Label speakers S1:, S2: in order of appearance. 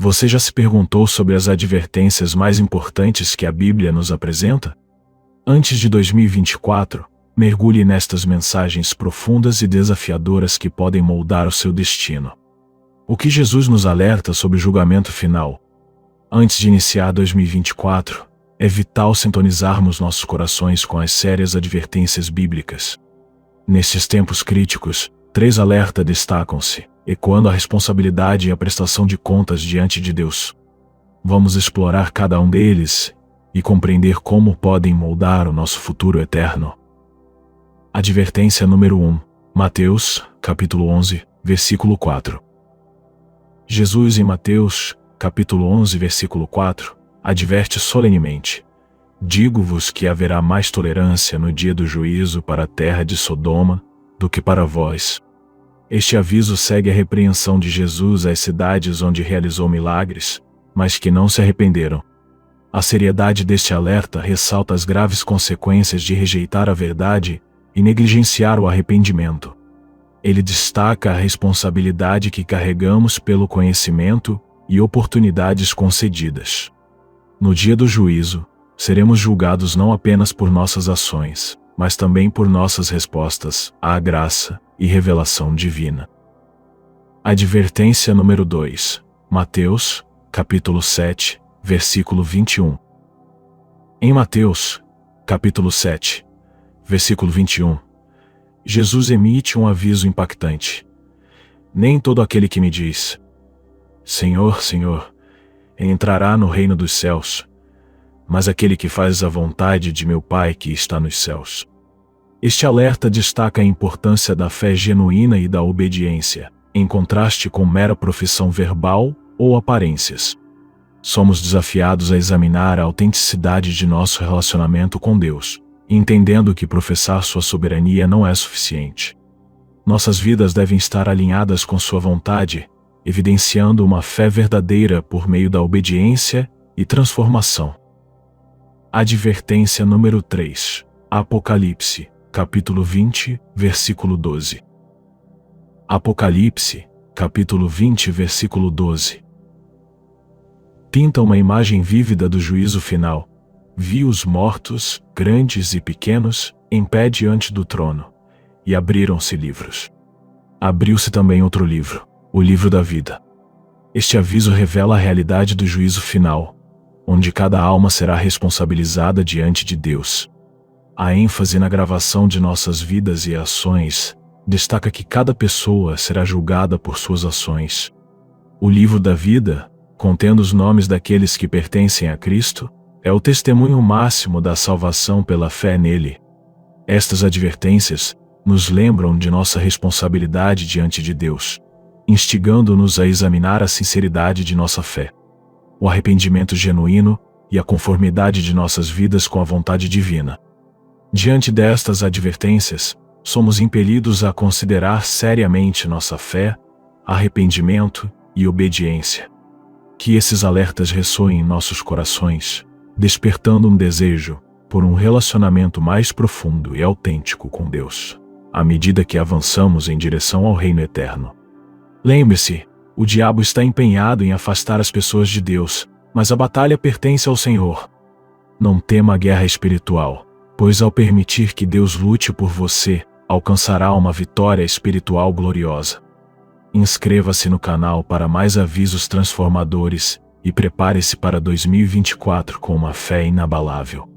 S1: Você já se perguntou sobre as advertências mais importantes que a Bíblia nos apresenta? Antes de 2024, mergulhe nestas mensagens profundas e desafiadoras que podem moldar o seu destino. O que Jesus nos alerta sobre o julgamento final? Antes de iniciar 2024, é vital sintonizarmos nossos corações com as sérias advertências bíblicas. Nestes tempos críticos, 3 alertas destacam-se, ecoando a responsabilidade e a prestação de contas diante de Deus. Vamos explorar cada um deles e compreender como podem moldar o nosso futuro eterno. Advertência número 1, Mateus, capítulo 11, versículo 4. Jesus em Mateus, capítulo 11, versículo 4, adverte solenemente: digo-vos que haverá mais tolerância no dia do juízo para a terra de Sodoma do que para vós. Este aviso segue a repreensão de Jesus às cidades onde realizou milagres, mas que não se arrependeram. A seriedade deste alerta ressalta as graves consequências de rejeitar a verdade e negligenciar o arrependimento. Ele destaca a responsabilidade que carregamos pelo conhecimento e oportunidades concedidas. No dia do juízo, seremos julgados não apenas por nossas ações, mas também por nossas respostas à graça e revelação divina. Advertência número 2, Mateus, capítulo 7, versículo 21. Em Mateus, capítulo 7, versículo 21, Jesus emite um aviso impactante. Nem todo aquele que me diz: Senhor, Senhor, entrará no reino dos céus, mas aquele que faz a vontade de meu Pai que está nos céus. Este alerta destaca a importância da fé genuína e da obediência, em contraste com mera profissão verbal ou aparências. Somos desafiados a examinar a autenticidade de nosso relacionamento com Deus, entendendo que professar sua soberania não é suficiente. Nossas vidas devem estar alinhadas com sua vontade, evidenciando uma fé verdadeira por meio da obediência e transformação. Advertência número 3, Apocalipse, capítulo 20, versículo 12. Apocalipse, capítulo 20, versículo 12. Pinta uma imagem vívida do juízo final. Vi os mortos, grandes e pequenos, em pé diante do trono, e abriram-se livros. Abriu-se também outro livro, o livro da vida. Este aviso revela a realidade do juízo final, onde cada alma será responsabilizada diante de Deus. A ênfase na gravação de nossas vidas e ações destaca que cada pessoa será julgada por suas ações. O livro da vida, contendo os nomes daqueles que pertencem a Cristo, é o testemunho máximo da salvação pela fé nele. Estas advertências nos lembram de nossa responsabilidade diante de Deus, instigando-nos a examinar a sinceridade de nossa fé, o arrependimento genuíno e a conformidade de nossas vidas com a vontade divina. Diante destas advertências, somos impelidos a considerar seriamente nossa fé, arrependimento e obediência. Que esses alertas ressoem em nossos corações, despertando um desejo por um relacionamento mais profundo e autêntico com Deus, à medida que avançamos em direção ao reino eterno. Lembre-se, o diabo está empenhado em afastar as pessoas de Deus, mas a batalha pertence ao Senhor. Não tema a guerra espiritual, pois ao permitir que Deus lute por você, alcançará uma vitória espiritual gloriosa. Inscreva-se no canal para mais avisos transformadores e prepare-se para 2024 com uma fé inabalável.